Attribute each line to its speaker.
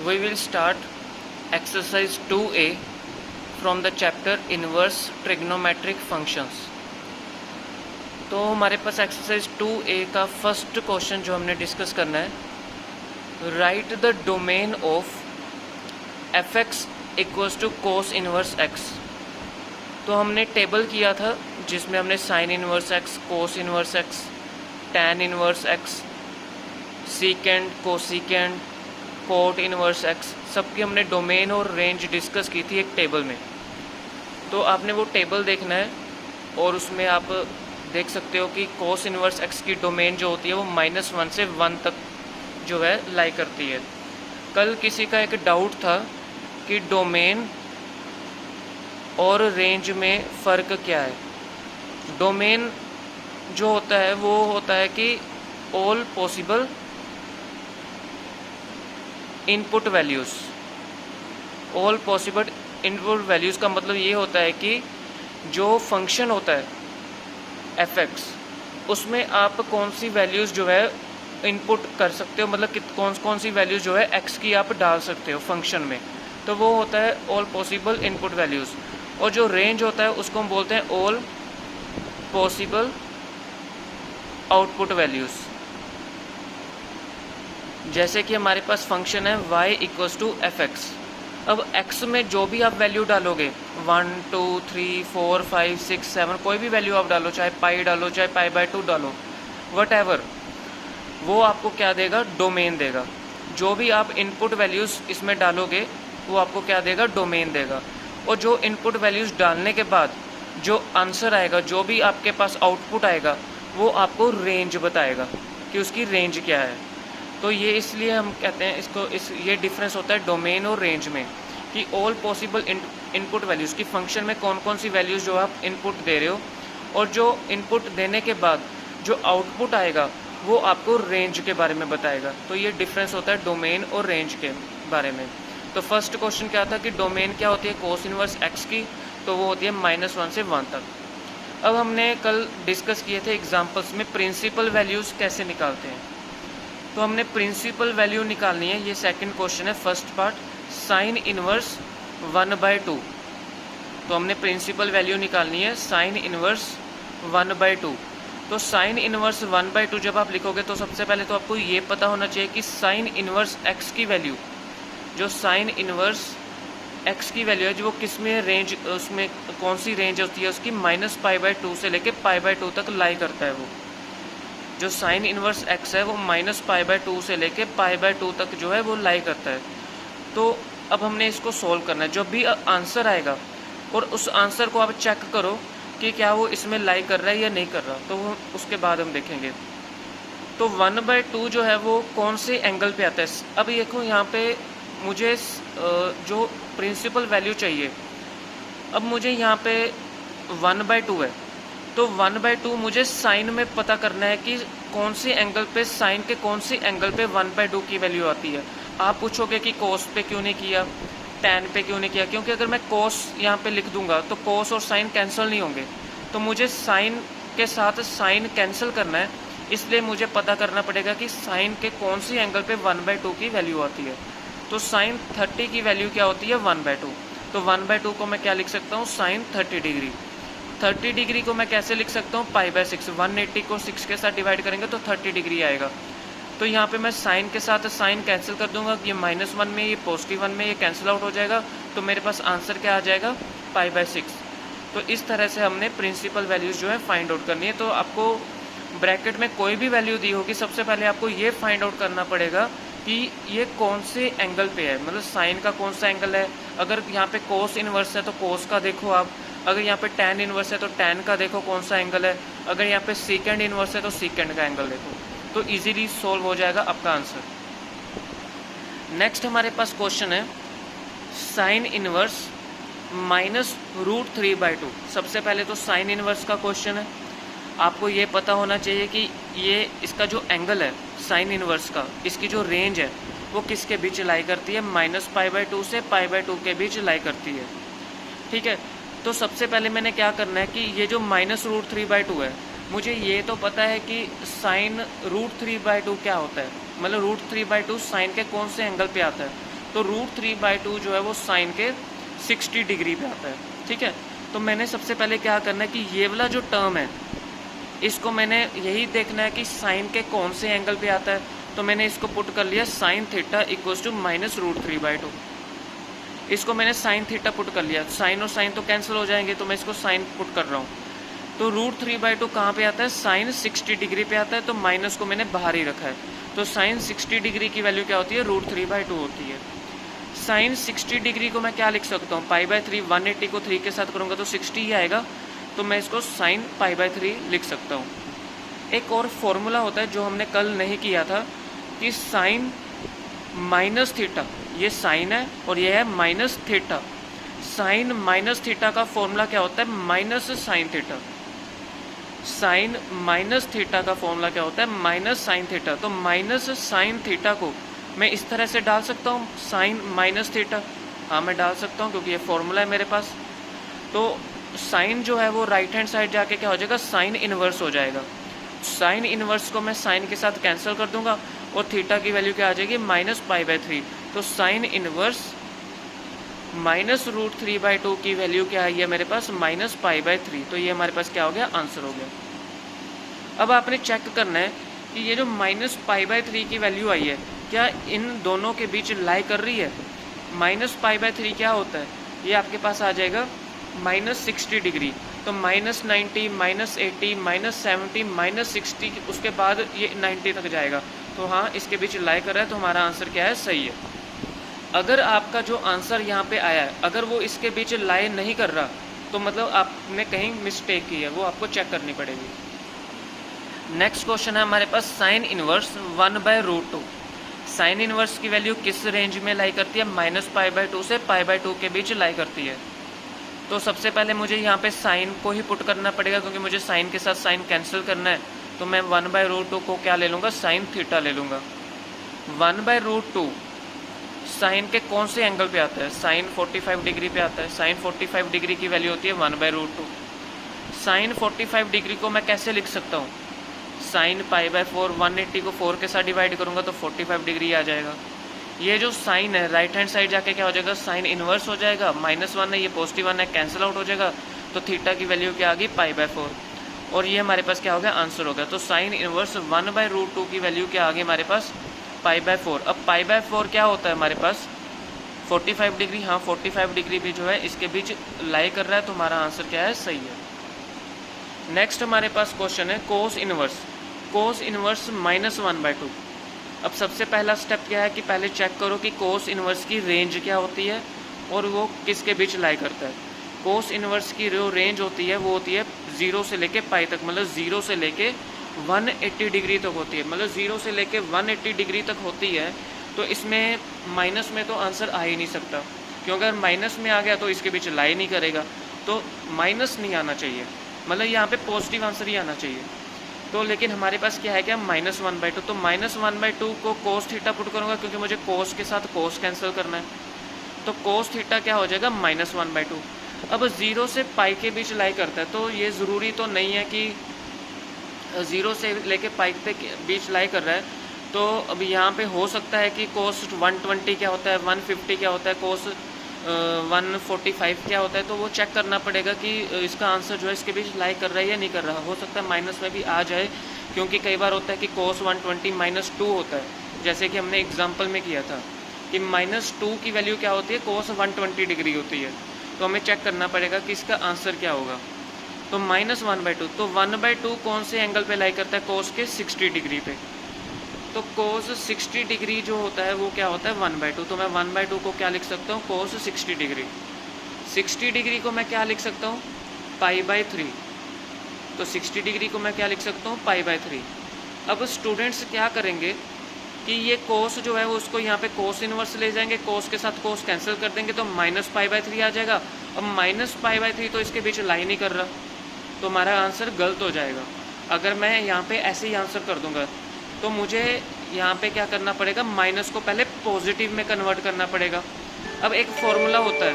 Speaker 1: we will start exercise 2A from the chapter inverse trigonometric functions। तो हमारे पास exercise 2A का first question जो हमने डिस्कस करना है, right the domain of fx equals to cos inverse x। तो हमने टेबल किया था जिसमें हमने sine inverse x, cos inverse x, tan inverse x, secant, cosecant, cot inverse x, सबकी हमने डोमेन और रेंज डिस्कस की थी एक टेबल में। तो आपने वो टेबल देखना है और उसमें आप देख सकते हो कि कोस इनवर्स x की डोमेन जो होती है वो -1 से 1 तक जो है लाई करती है। कल किसी का एक डाउट था कि डोमेन और रेंज में फ़र्क क्या है। डोमेन जो होता है वो होता है कि all possible input values. All possible input values का मतलब ये होता है कि जो फंक्शन होता है fx, उसमें आप कौन सी वैल्यूज़ जो है इनपुट कर सकते हो, मतलब कौन सी वैल्यूज़ जो है x की आप डाल सकते हो फंक्शन में, तो वो होता है ऑल पॉसिबल इनपुट वैल्यूज़। और जो रेंज होता है उसको हम बोलते हैं ऑल पॉसिबल आउटपुट वैल्यूज़। जैसे कि हमारे पास फंक्शन है y इक्वल्स टू fx। अब x में जो भी आप वैल्यू डालोगे 1 2 3 4 5 6 7 कोई भी वैल्यू आप डालो, चाहे पाई डालो, चाहे पाई/2 डालो, वट एवर, वो आपको क्या देगा, डोमेन देगा। जो भी आप इनपुट वैल्यूज़ इसमें डालोगे वो आपको क्या देगा, डोमेन देगा। और जो इनपुट वैल्यूज़ डालने के बाद जो आंसर आएगा, जो भी आपके पास आउटपुट आएगा, वो आपको रेंज बताएगा कि उसकी रेंज क्या है। तो ये इसलिए हम कहते हैं इसको, ये डिफरेंस होता है डोमेन और रेंज में कि ऑल पॉसिबल इनपुट वैल्यूज़ की फंक्शन में कौन कौन सी वैल्यूज़ जो आप इनपुट दे रहे हो, और जो इनपुट देने के बाद जो आउटपुट आएगा वो आपको रेंज के बारे में बताएगा। तो ये डिफरेंस होता है डोमेन और रेंज के बारे में। तो फर्स्ट क्वेश्चन क्या था कि डोमेन क्या होती है कोस इनवर्स x की, तो वो होती है -1 से 1 तक। अब हमने कल डिस्कस किए थे एग्जाम्पल्स में प्रिंसिपल वैल्यूज़ कैसे निकालते हैं। तो हमने प्रिंसिपल वैल्यू निकालनी है, ये सेकंड क्वेश्चन है, फर्स्ट पार्ट साइन इनवर्स 1/2। तो हमने प्रिंसिपल वैल्यू निकालनी है साइन इनवर्स 1/2। तो साइन इनवर्स 1/2 जब आप लिखोगे तो सबसे पहले तो आपको ये पता होना चाहिए कि साइन इनवर्स x की वैल्यू, जो साइन इनवर्स x की वैल्यू है, जो वो किस में रेंज, उसमें कौन सी रेंज होती है उसकी, -π/2 से लेके π/2 तक लाई करता है। वो जो साइन इनवर्स x है वो -π/2 से लेके π/2 तक जो है वो लाई करता है। तो अब हमने इसको सोल्व करना है। जब भी आंसर आएगा और उस आंसर को आप चेक करो कि क्या वो इसमें लाई कर रहा है या नहीं कर रहा, तो वो उसके बाद हम देखेंगे। तो 1/2 जो है वो कौन से एंगल पे आता है। अब देखो यहाँ पे मुझे जो प्रिंसिपल वैल्यू चाहिए, अब मुझे यहाँ पे 1/2 है, तो 1/2 मुझे साइन में पता करना है कि कौन से एंगल पे, साइन के कौन से एंगल पे 1/2 की वैल्यू आती है। आप पूछोगे कि कोस पे क्यों नहीं किया, टैन पे क्यों नहीं किया, क्योंकि अगर मैं कोस यहाँ पे लिख दूंगा तो कोस और साइन कैंसिल नहीं होंगे, तो मुझे साइन के साथ साइन कैंसिल करना है, इसलिए मुझे पता करना पड़ेगा कि साइन के कौन सी एंगल पे 1/2 की वैल्यू आती है। तो साइन 30 की वैल्यू क्या होती है, 1/2। तो 1/2 को मैं क्या लिख सकता हूँ, साइन 30 डिग्री। 30 डिग्री को मैं कैसे लिख सकता हूँ, π/6। 180 को 6 के साथ डिवाइड करेंगे तो 30 डिग्री आएगा। तो यहाँ पे मैं साइन के साथ साइन कैंसिल कर दूंगा, ये -1 में, ये +1 में, ये कैंसिल आउट हो जाएगा, तो मेरे पास आंसर क्या आ जाएगा, π/6। तो इस तरह से हमने प्रिंसिपल वैल्यूज़ जो है फाइंड आउट करनी है। तो आपको ब्रैकेट में कोई भी वैल्यू दी होगी, सबसे पहले आपको ये फाइंड आउट करना पड़ेगा कि ये कौन से एंगल पे है, मतलब साइन का कौन सा एंगल है। अगर यहाँ पे कोस इनवर्स है तो कोस का देखो आप, अगर यहाँ पे टैन इनवर्स है तो टैन का देखो कौन सा एंगल है, अगर यहाँ पे सीकेंड इनवर्स है तो सीकेंड का एंगल देखो, तो इजीली सोल्व हो जाएगा आपका आंसर। नेक्स्ट हमारे पास क्वेश्चन है साइन इनवर्स -√3/2। सबसे पहले तो साइन इनवर्स का क्वेश्चन है, आपको ये पता होना चाहिए कि ये इसका जो एंगल है साइन इनवर्स का, इसकी जो रेंज है वो किसके बीच लाई करती है, -π/2 से π/2 के बीच लाई करती है। ठीक है, तो सबसे पहले मैंने क्या करना है कि ये जो -√3/2 है, मुझे ये तो पता है कि साइन √3/2 क्या होता है, मतलब √3/2 साइन के कौन से एंगल पे आता है, तो √3/2 जो है वो साइन के 60 डिग्री पे आता है, ठीक है। तो मैंने सबसे पहले क्या करना है कि ये वाला जो टर्म है इसको मैंने यही देखना है कि साइन के कौन से एंगल पे आता है। तो मैंने इसको पुट कर लिया साइन थीटा इक्वल्स टू -√3/2। इसको मैंने साइन थीटा पुट कर लिया, साइन और साइन तो कैंसिल हो जाएंगे, तो मैं इसको साइन पुट कर रहा हूँ। तो √3/2 कहाँ पे आता है, साइन 60 डिग्री पे आता है, तो माइनस को मैंने बाहर ही रखा है। तो साइन 60 डिग्री की वैल्यू क्या होती है, √3/2 होती है। साइन 60 डिग्री को मैं क्या लिख सकता हूँ, π/3, 180 को 3 के साथ करूँगा तो 60 ही आएगा, तो मैं इसको साइन π/3 लिख सकता हूँ। एक और फॉर्मूला होता है जो हमने कल नहीं किया था कि साइन माइनस थीटा, ये साइन है और ये है minus theta. Sine minus theta का फॉर्मूला क्या होता है, minus sine theta. Sine minus theta का फॉर्मूला क्या होता है, माइनस साइन थीटा। तो माइनस साइन थीटा को मैं इस तरह से डाल सकता हूँ, साइन माइनस थीटा, हाँ मैं डाल सकता हूँ क्योंकि ये फॉर्मूला है मेरे पास। तो साइन जो है वो राइट हैंड साइड जाके क्या हो जाएगा, साइन इनवर्स हो जाएगा। साइन इनवर्स को मैं साइन के साथ कैंसिल कर दूंगा और थीटा की वैल्यू क्या आ जाएगी, -π/3। तो साइन इनवर्स -√3/2 की वैल्यू क्या आई है मेरे पास, -π/3। तो ये हमारे पास क्या हो गया, आंसर हो गया। अब आपने चेक करना है कि ये जो -π/3 की वैल्यू आई है क्या इन दोनों के बीच लाई कर रही है। -π/3 क्या होता है, ये आपके पास आ जाएगा -60 डिग्री। तो -90, -80, -70, -60, उसके बाद ये 90 तक जाएगा। तो हाँ, इसके बीच लाई कर रहा है, तो हमारा आंसर क्या है, सही है। अगर आपका जो आंसर यहाँ पे आया है अगर वो इसके बीच लाई नहीं कर रहा तो मतलब आपने कहीं मिस्टेक की है, वो आपको चेक करनी पड़ेगी। नेक्स्ट क्वेश्चन है हमारे पास, साइन इनवर्स 1/√2। साइन इनवर्स की वैल्यू किस रेंज में लाई करती है, -π/2 से π/2 के बीच लाई करती है। तो सबसे पहले मुझे यहाँ पे साइन को ही पुट करना पड़ेगा क्योंकि मुझे साइन के साथ साइन कैंसिल करना है। तो मैं 1/√2 को क्या ले लूँगा, साइन थीटा ले लूँगा। 1/√2 साइन के कौन से एंगल पे आता है, साइन 45 डिग्री पे आता है। साइन 45 डिग्री की वैल्यू होती है 1/√2। साइन 45 डिग्री को मैं कैसे लिख सकता हूँ, साइन π/4, 180 को 4 के साथ डिवाइड करूँगा तो 45 डिग्री आ जाएगा। ये जो साइन है राइट हैंड साइड जाके क्या हो जाएगा, साइन इनवर्स हो जाएगा। -1 है, ये +1 है, कैंसिल आउट हो जाएगा। तो थीटा की वैल्यू क्या आ गई, π/4। और ये हमारे पास क्या हो गया, आंसर हो गया। तो साइन इनवर्स 1/√2 की वैल्यू क्या आ गई हमारे पास, π/4। अब π/4 क्या होता है हमारे पास, 45 डिग्री। हाँ 45 डिग्री भी जो है इसके बीच लाई कर रहा है, तो हमारा आंसर क्या है, सही है। नेक्स्ट हमारे पास क्वेश्चन है कोस इनवर्स। Cos inverse -1/2। अब सबसे पहला स्टेप क्या है कि पहले चेक करो कि कोस इनवर्स की रेंज क्या होती है और वो किसके बीच लाई करता है। कोस इनवर्स की जो रेंज होती है वो होती है 0 से लेके π तक, मतलब 0 से लेके 180 डिग्री तक होती है। मतलब 0 से लेके 180 डिग्री तक होती है। तो इसमें माइनस में तो आंसर आ ही नहीं सकता, क्योंकि अगर माइनस में आ गया तो इसके बीच लाई नहीं करेगा, तो माइनस नहीं आना चाहिए, मतलब यहाँ पे पॉजिटिव आंसर ही आना चाहिए। तो लेकिन हमारे पास क्या है, क्या -1/2। तो -1/2 को कोस थीटा पुट करूँगा क्योंकि मुझे कोस के साथ कोस कैंसिल करना है। तो कोस थीटा क्या हो जाएगा, -1/2। अब 0 से π के बीच लाई करता है, तो ये ज़रूरी तो नहीं है कि 0 से लेके π पे बीच लाई कर रहा है। तो अब यहाँ पे हो सकता है कि कोस 120 क्या होता है, 150 क्या होता है, कोस 145 क्या होता है। तो वो चेक करना पड़ेगा कि इसका आंसर जो है इसके बीच लाई कर रहा है या नहीं कर रहा। हो सकता है माइनस में भी आ जाए, क्योंकि कई बार होता है कि कोस 120 -2 होता है, जैसे कि हमने एग्जाम्पल में किया था कि -2 की वैल्यू क्या होती है, कोस 120 डिग्री होती है। तो हमें चेक करना पड़ेगा कि इसका आंसर क्या होगा। तो -1/2, तो 1/2 कौन से एंगल पे लाई करता है, कोस के 60 डिग्री पे। तो कोस 60 डिग्री जो होता है वो क्या होता है, 1/2। तो मैं 1/2 को क्या लिख सकता हूँ, कोस 60 डिग्री। 60 डिग्री को मैं क्या लिख सकता हूँ, π/3। तो 60 डिग्री को मैं क्या लिख सकता हूँ, π/3। अब स्टूडेंट्स क्या करेंगे कि ये कोस जो है वो उसको यहाँ पे कोस इनवर्स ले जाएंगे, कोस के साथ कोस कैंसिल कर देंगे तो -π/3 आ जाएगा। अब -π/3 तो इसके बीच लाई नहीं कर रहा, तो हमारा आंसर गलत हो जाएगा। अगर मैं यहाँ पे ऐसे ही आंसर कर दूंगा तो मुझे यहाँ पे क्या करना पड़ेगा, माइनस को पहले पॉजिटिव में कन्वर्ट करना पड़ेगा। अब एक फॉर्मूला होता है,